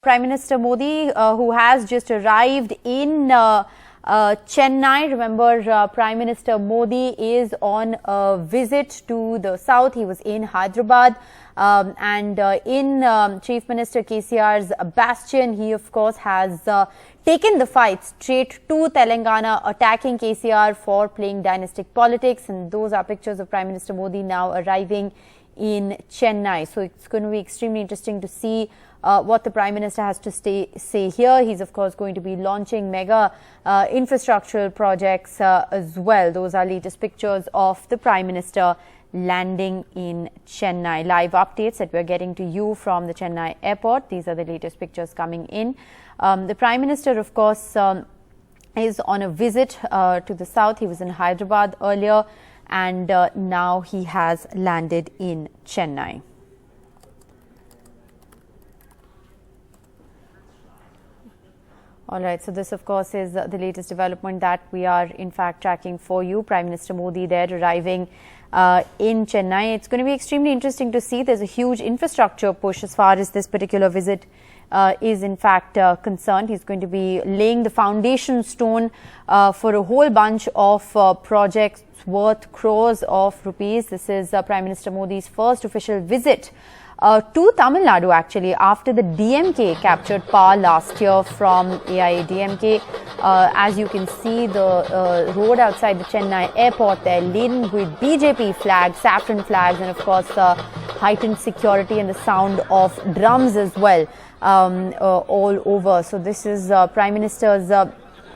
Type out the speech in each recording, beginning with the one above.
Prime Minister Modi, who has just arrived in Chennai. Remember, Prime Minister Modi is on a visit to the south. He was in Hyderabad and in Chief Minister KCR's bastion. He, of course, has taken the fight straight to Telangana, attacking KCR for playing dynastic politics. And those are pictures of Prime Minister Modi now arriving in Chennai. So it's going to be extremely interesting to see what the Prime Minister has to say here. He's, of course, going to be launching mega infrastructural projects as well. Those are latest pictures of the Prime Minister landing in Chennai. Live updates that we're getting to you from the Chennai airport. These are the latest pictures coming in. The Prime Minister, of course, is on a visit to the south. He was in Hyderabad earlier, and now he has landed in Chennai. All right, so this, of course, is the latest development that we are, in fact, tracking for you. Prime Minister Modi there arriving in Chennai. It's going to be extremely interesting to see. There's a huge infrastructure push as far as this particular visit is, in fact, concerned. He's going to be laying the foundation stone for a whole bunch of projects worth crores of rupees. This is Prime Minister Modi's first official visit to Tamil Nadu, actually, after the DMK captured power last year from AIADMK. As you can see, the road outside the Chennai airport, they're laden with BJP flags, saffron flags, and of course, heightened security and the sound of drums as well all over. So this is Prime Minister's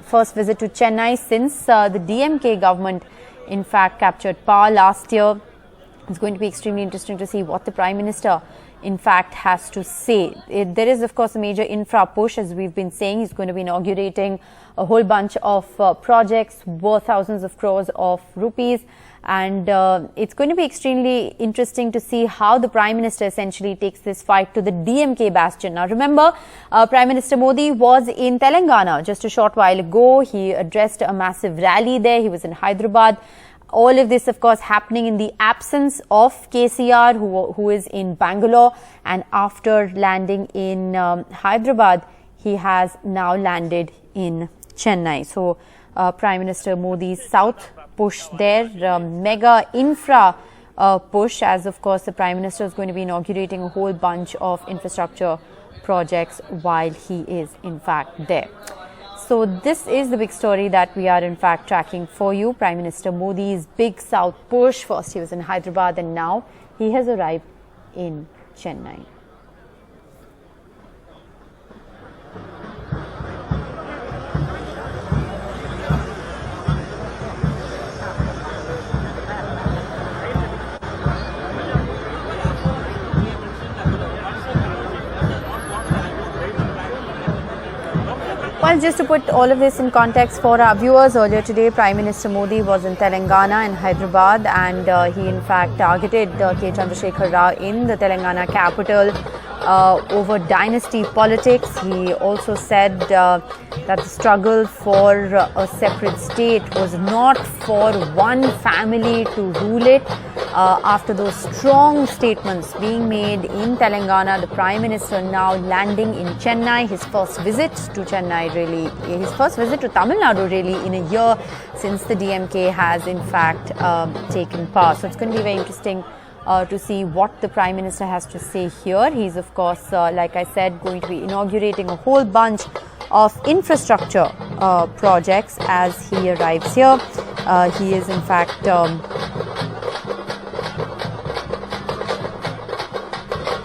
first visit to Chennai since the DMK government, in fact, captured power last year. It's going to be extremely interesting to see what the Prime Minister, in fact, has to say. There is, of course, a major infra push, as we've been saying. He's going to be inaugurating a whole bunch of projects worth thousands of crores of rupees. And it's going to be extremely interesting to see how the Prime Minister essentially takes this fight to the DMK bastion. Now, remember, Prime Minister Modi was in Telangana just a short while ago. He addressed a massive rally there. He was in Hyderabad. All of this, of course, happening in the absence of KCR, who is in Bangalore. And after landing in Hyderabad, he has now landed in Chennai. So, Prime Minister Modi's south push there, mega infra push, as of course the Prime Minister is going to be inaugurating a whole bunch of infrastructure projects while he is, in fact, there. So this is the big story that we are, in fact, tracking for you. Prime Minister Modi's big south push. First he was in Hyderabad and now he has arrived in Chennai. Well, just to put all of this in context for our viewers, earlier today, Prime Minister Modi was in Telangana and Hyderabad, and he in fact targeted K. Chandrasekhar Rao in the Telangana capital over dynasty politics. He also said that the struggle for a separate state was not for one family to rule it. After those strong statements being made in Telangana, the Prime Minister now landing in Chennai, his first visit to Chennai really, his first visit to Tamil Nadu really in a year since the DMK has in fact taken power. So it's going to be very interesting to see what the Prime Minister has to say here. He's, of course, like I said, going to be inaugurating a whole bunch of infrastructure projects as he arrives here. He is, in fact,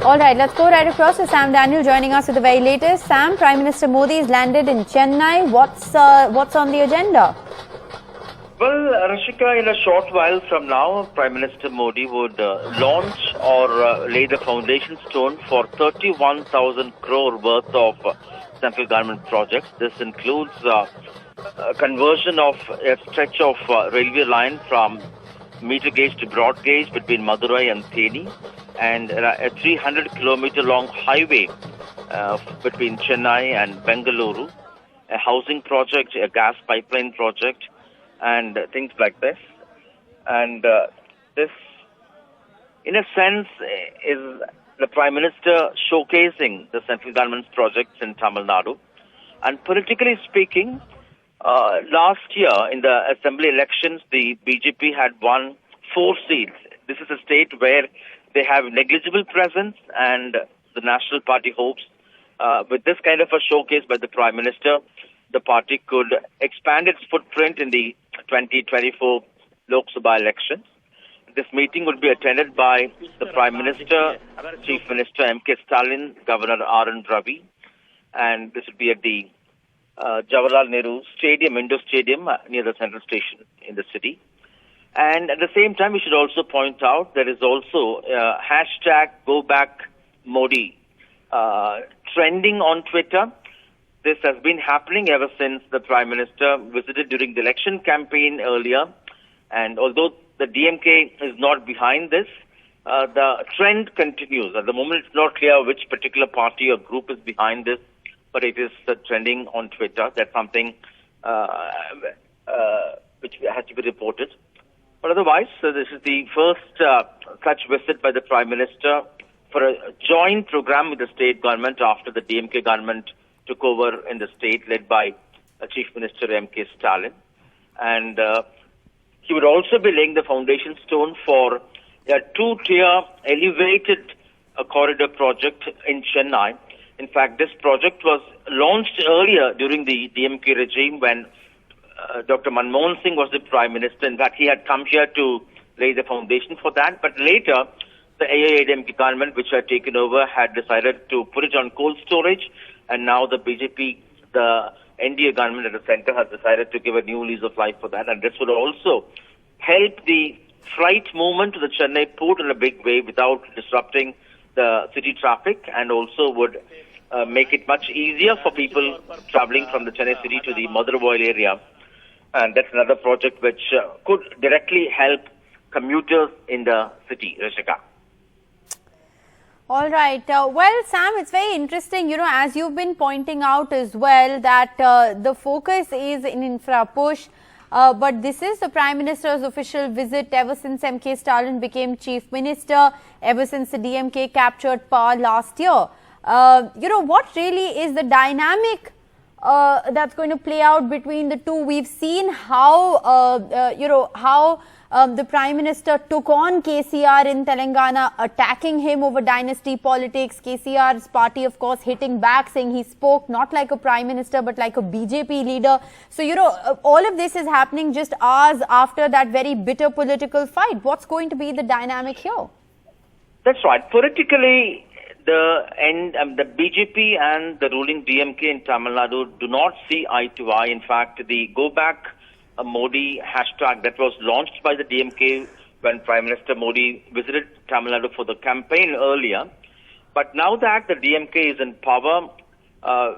all right, let's go right across to Sam Daniel joining us with the very latest. Sam, Prime Minister Modi is landed in Chennai. What's on the agenda? Well, Rashika, in a short while from now, Prime Minister Modi would launch or lay the foundation stone for 31,000 crore worth of central government projects. This includes conversion of a stretch of railway line from meter gauge to broad gauge between Madurai and Theni, and a 300-kilometer long highway between Chennai and Bengaluru, a housing project, a gas pipeline project, and things like this. And this, in a sense, is the Prime Minister showcasing the central government's projects in Tamil Nadu. And politically speaking, last year in the assembly elections, the BJP had won 4 seats. This is a state where they have negligible presence, and the National Party hopes with this kind of a showcase by the Prime Minister, the party could expand its footprint in the 2024 Lok Sabha elections. This meeting would be attended by the Prime Minister, Chief Minister M.K. Stalin, Governor R.N. Ravi, and this would be at the Jawaharlal Nehru Stadium, Indoor Stadium, near the central station in the city. And at the same time, we should also point out there is also hashtag Go Back Modi trending on Twitter. This has been happening ever since the Prime Minister visited during the election campaign earlier. And although the DMK is not behind this, the trend continues. At the moment, it's not clear which particular party or group is behind this, but it is trending on Twitter. That's something which has to be reported. But otherwise, this is the first such visit by the Prime Minister for a joint program with the state government after the DMK government took over in the state, led by Chief Minister M.K. Stalin. And he would also be laying the foundation stone for a 2-tier elevated corridor project in Chennai. In fact, this project was launched earlier during the DMK regime when Dr. Manmohan Singh was the Prime Minister. In fact, he had come here to lay the foundation for that. But later, the AIADMK government, which had taken over, had decided to put it on cold storage. And now the BJP, the NDA government at the center, has decided to give a new lease of life for that. And this would also help the freight movement to the Chennai port in a big way without disrupting the city traffic, and also would make it much easier for people traveling from the Chennai city to the Madurai area. And that's another project which could directly help commuters in the city, Rishika. All right. Well, Sam, it's very interesting, as you've been pointing out as well, that the focus is in infra push. But this is the Prime Minister's official visit ever since M.K. Stalin became Chief Minister, ever since the DMK captured power last year. What really is the dynamic that's going to play out between the two? We've seen how, the Prime Minister took on KCR in Telangana, attacking him over dynasty politics. KCR's party, of course, hitting back, saying he spoke not like a Prime Minister, but like a BJP leader. So, all of this is happening just hours after that very bitter political fight. What's going to be the dynamic here? That's right. Politically, the BJP and the ruling DMK in Tamil Nadu do not see eye to eye. In fact, the Go Back Modi hashtag that was launched by the DMK when Prime Minister Modi visited Tamil Nadu for the campaign earlier. But now that the DMK is in power,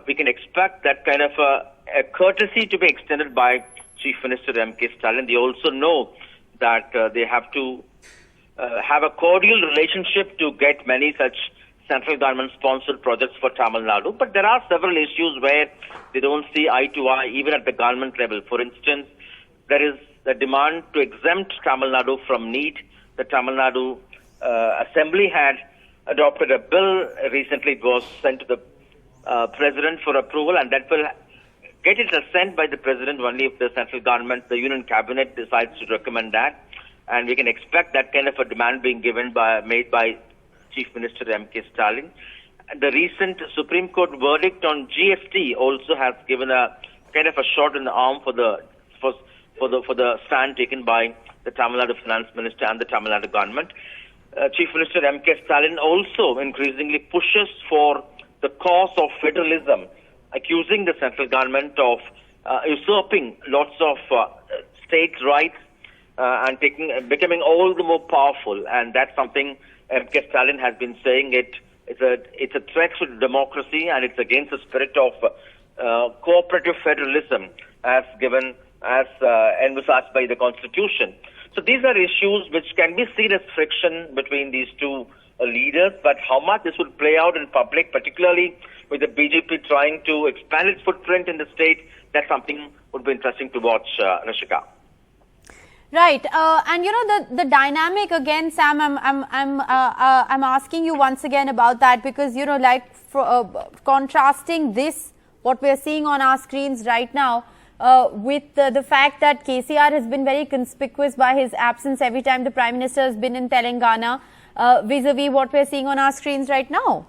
we can expect that kind of a courtesy to be extended by Chief Minister M.K. Stalin. They also know that they have to have a cordial relationship to get many such central government-sponsored projects for Tamil Nadu. But there are several issues where they don't see eye to eye, even at the government level. For instance, there is the demand to exempt Tamil Nadu from NEET. The Tamil Nadu Assembly had adopted a bill. Recently, it was sent to the President for approval, and that will get its assent by the President only if the central government, the Union Cabinet, decides to recommend that. And we can expect that kind of a demand being made by Chief Minister M.K. Stalin. The recent Supreme Court verdict on GST also has given a kind of a shot in the arm for the stand taken by the Tamil Nadu Finance Minister and the Tamil Nadu government. Chief Minister M.K. Stalin also increasingly pushes for the cause of federalism, accusing the central government of usurping lots of state rights and becoming all the more powerful. And that's something M.K. Stalin has been saying. It's a threat to democracy, and it's against the spirit of cooperative federalism as envisaged by the Constitution. So these are issues which can be seen as friction between these two leaders, but how much this would play out in public, particularly with the BJP trying to expand its footprint in the state, that's something would be interesting to watch, Rishika. Right, and you know the dynamic again, Sam. I'm asking you once again about that because you know, like contrasting this what we are seeing on our screens right now with the fact that KCR has been very conspicuous by his absence every time the Prime Minister has been in Telangana, vis-a-vis what we are seeing on our screens right now.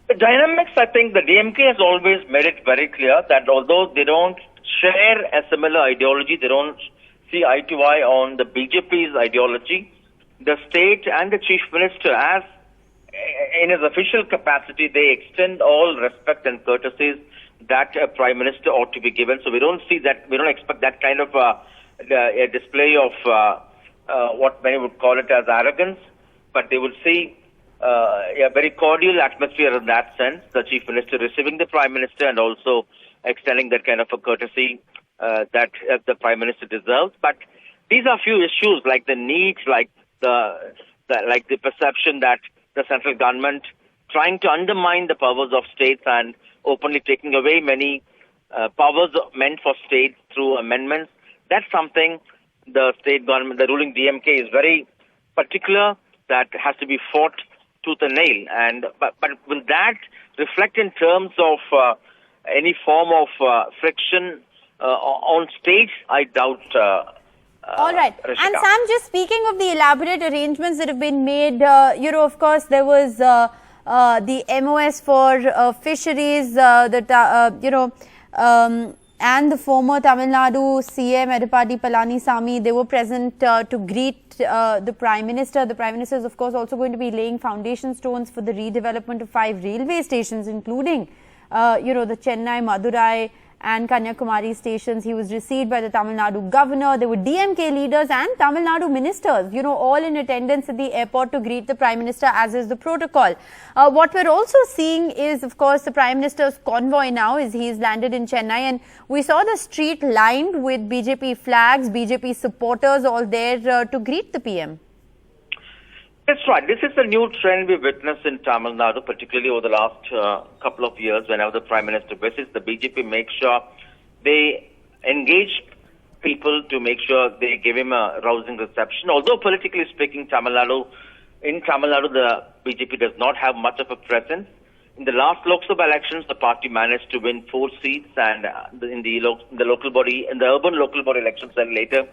The dynamics, I think the DMK has always made it very clear that although they don't share a similar ideology, they don't see eye to eye on the BJP's ideology, the state and the Chief Minister, as in his official capacity, they extend all respect and courtesies that a Prime Minister ought to be given. So we don't see that, we don't expect that kind of a display of what many would call it as arrogance, but they would see a very cordial atmosphere in that sense, the Chief Minister receiving the Prime Minister and also extending that kind of a courtesy that the Prime Minister deserves. But these are few issues like the needs, like the perception that the central government trying to undermine the powers of states and openly taking away many powers meant for states through amendments. That's something the state government, the ruling DMK, is very particular that has to be fought tooth and nail. And but will that reflect in terms of any form of friction on stage? I doubt. All right. Rishika. And Sam, just speaking of the elaborate arrangements that have been made, you know, of course, there was the MOS for fisheries, and the former Tamil Nadu CM Edapadi Palanisamy, they were present to greet the Prime Minister. The Prime Minister is, of course, also going to be laying foundation stones for the redevelopment of 5 railway stations, including, the Chennai, Madurai and Kanyakumari stations. He was received by the Tamil Nadu governor. There were DMK leaders and Tamil Nadu ministers, all in attendance at the airport to greet the Prime Minister, as is the protocol. What we're also seeing is, of course, the Prime Minister's convoy now is he's landed in Chennai, and we saw the street lined with BJP flags, BJP supporters all there to greet the PM. That's right. This is a new trend we've witnessed in Tamil Nadu, particularly over the last couple of years. Whenever the Prime Minister visits, the BJP makes sure they engage people to make sure they give him a rousing reception. Although politically speaking, in Tamil Nadu, the BJP does not have much of a presence. In the last Lok Sabha elections, the party managed to win 4 seats, and in the urban local body elections, and later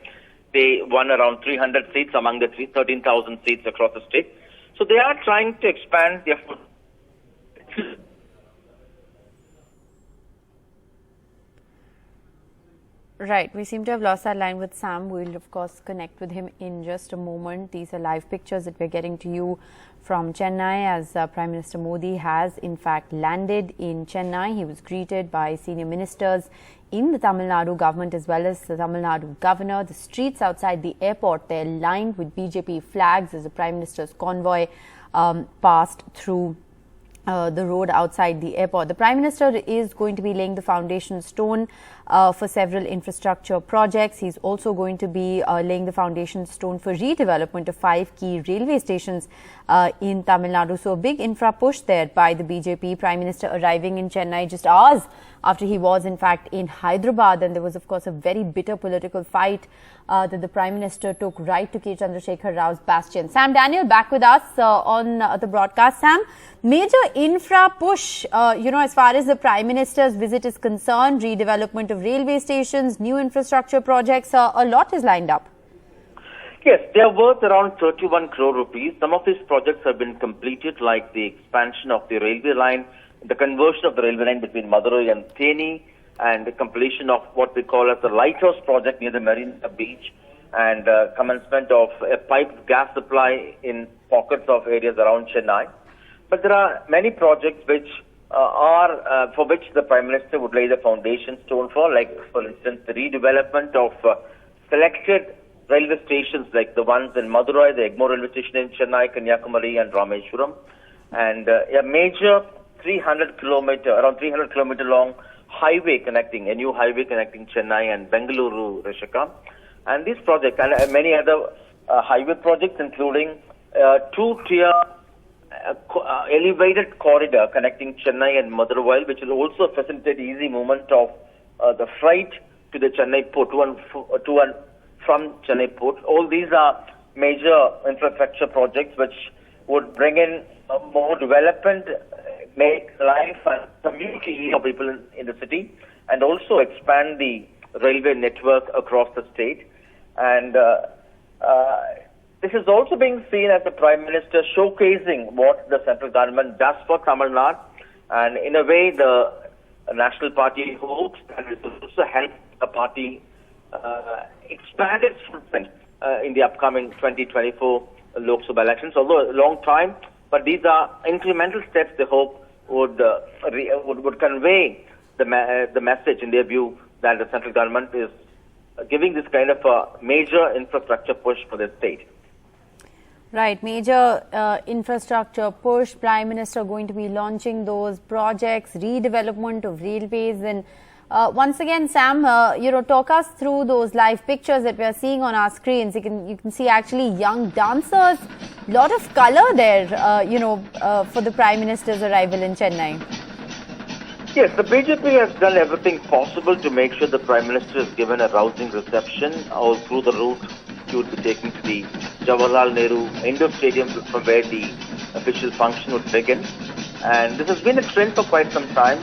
they won around 300 seats among the 13,000 seats across the state. So they are trying to expand their footprint. Right. We seem to have lost our line with Sam. We'll, of course, connect with him in just a moment. These are live pictures that we're getting to you from Chennai, as Prime Minister Modi has, in fact, landed in Chennai. He was greeted by senior ministers in the Tamil Nadu government as well as the Tamil Nadu governor. The streets outside the airport, they're lined with BJP flags as the Prime Minister's convoy passed through the road outside the airport. The Prime Minister is going to be laying the foundation stone for several infrastructure projects. He's also going to be laying the foundation stone for redevelopment of 5 key railway stations in Tamil Nadu. So a big infra push there by the BJP. Prime Minister arriving in Chennai just hours after he was in fact in Hyderabad, and there was of course a very bitter political fight that the Prime Minister took right to K. Chandrasekhar Rao's bastion. Sam Daniel back with us on the broadcast. Sam, major infra push, as far as the Prime Minister's visit is concerned, redevelopment of railway stations, new infrastructure projects, a lot is lined up. Yes, they are worth around 31 crore rupees. Some of these projects have been completed, like the expansion of the railway line, the conversion of the railway line between Madurai and Theni, and the completion of what we call as the lighthouse project near the Marina Beach, and commencement of a piped gas supply in pockets of areas around Chennai. But there are many projects which for which the Prime Minister would lay the foundation stone for, like, for instance, the redevelopment of selected railway stations like the ones in Madurai, the Egmore railway station in Chennai, Kanyakumari and Rameshwaram, and a major around 300 kilometer long a new highway connecting Chennai and Bengaluru, Rishika. And this project and many other highway projects, including 2-tier elevated corridor connecting Chennai and Madurai, which will also facilitate easy movement of the freight to the Chennai port, to and from Chennai port. All these are major infrastructure projects which would bring in more development, make life and community easier for people in the city, and also expand the railway network across the state. And this is also being seen as the Prime Minister showcasing what the central government does for Tamil Nadu. And in a way, the National Party hopes that it will also help the party expand its footprint in the upcoming 2024 Lok Sabha elections. Although a long time, but these are incremental steps they hope would convey the message in their view that the central government is giving this kind of a major infrastructure push for the state. Right, major infrastructure push. Prime Minister going to be launching those projects, redevelopment of railways, and once again, Sam, talk us through those live pictures that we are seeing on our screens. You can see actually young dancers, lot of color there, for the Prime Minister's arrival in Chennai. Yes, the BJP has done everything possible to make sure the Prime Minister is given a rousing reception all through the route he would be taken to the Jawaharlal Nehru Indoor Stadium from where the official function would begin. And this has been a trend for quite some time,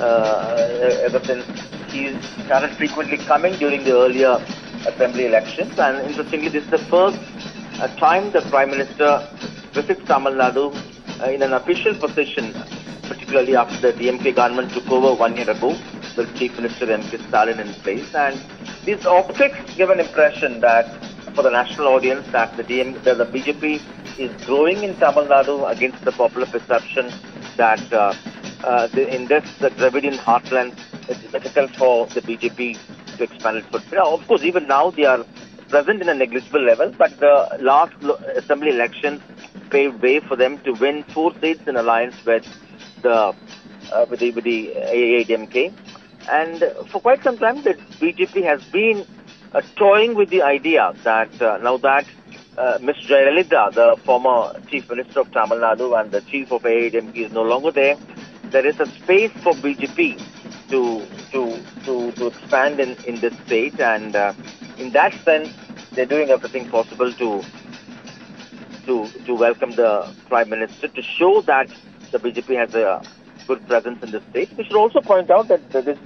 ever since he started frequently coming during the earlier assembly elections. And interestingly, this is the first time the Prime Minister visits Tamil Nadu in an official position, particularly after the DMK government took over 1 year ago with Chief Minister M.K. Stalin in place. And these optics give an impression that for the national audience that the BJP is growing in Tamil Nadu against the popular perception that in the Dravidian heartland it's difficult for the BJP to expand its footprint. Of course, even now they are present in a negligible level, but the last assembly elections paved way for them to win 4 seats in alliance with the AADMK. And for quite some time, the BJP has been toying with the idea that now that Ms. Jayalalitha, the former Chief Minister of Tamil Nadu and the Chief of AADMK is no longer there, there is a space for BJP to expand in this state. And in that sense, they're doing everything possible to welcome the Prime Minister, to show that the BJP has a good presence in the state. We should also point out that this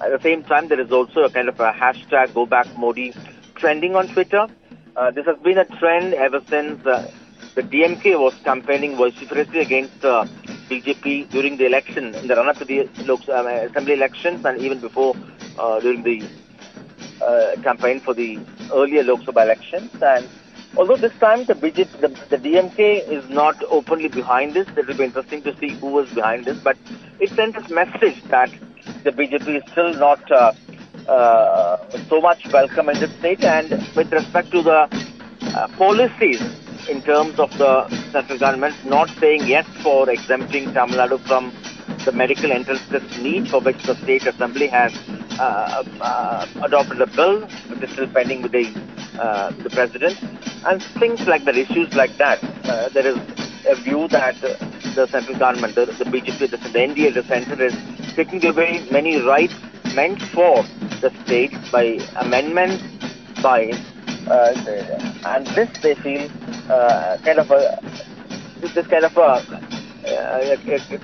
at the same time, there is also a kind of a hashtag Go Back Modi trending on Twitter. This has been a trend ever since the DMK was campaigning vociferously against BJP during the election, in the run-up to the assembly elections, and even before during the campaign for the earlier Lok Sabha elections. And although this time the DMK is not openly behind this, it will be interesting to see who was behind this, but it sent a message that the BJP is still not so much welcome in this state. And with respect to the policies in terms of the central government not saying yes for exempting Tamil Nadu from the medical entrance test need, for which the state assembly has adopted a bill which is still pending with the president, and things like that, issues like that. There is a view that the central government, the BJP, the NDA, the center is taking away many rights meant for the state by amendments, and this they feel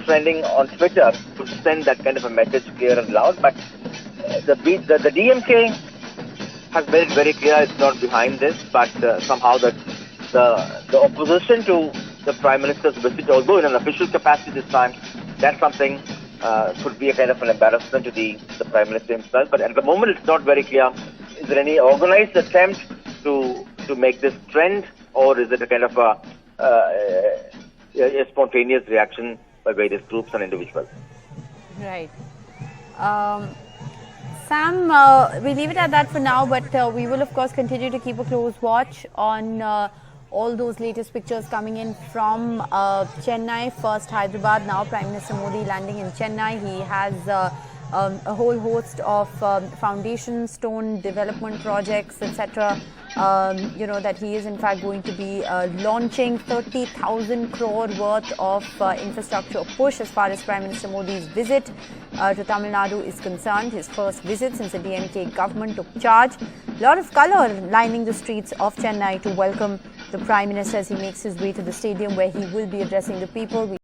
trending on Twitter to send that kind of a message clear and loud. But the DMK has made it very clear it's not behind this, but somehow that the opposition to the Prime Minister's visit, although in an official capacity this time, that's something could be a kind of an embarrassment to the Prime Minister himself. But at the moment, it's not very clear. Is there any organized attempt to make this trend, or is it a kind of a spontaneous reaction by various groups and individuals? Right. Sam, we leave it at that for now, but we will, of course, continue to keep a close watch on all those latest pictures coming in from Chennai, first Hyderabad, now Prime Minister Modi landing in Chennai. He has a whole host of foundation stone development projects, etc. That he is in fact going to be launching 30,000 crore worth of infrastructure push as far as Prime Minister Modi's visit to Tamil Nadu is concerned. His first visit since the DMK government took charge. A lot of colour lining the streets of Chennai to welcome the Prime Minister as he makes his way to the stadium where he will be addressing the people.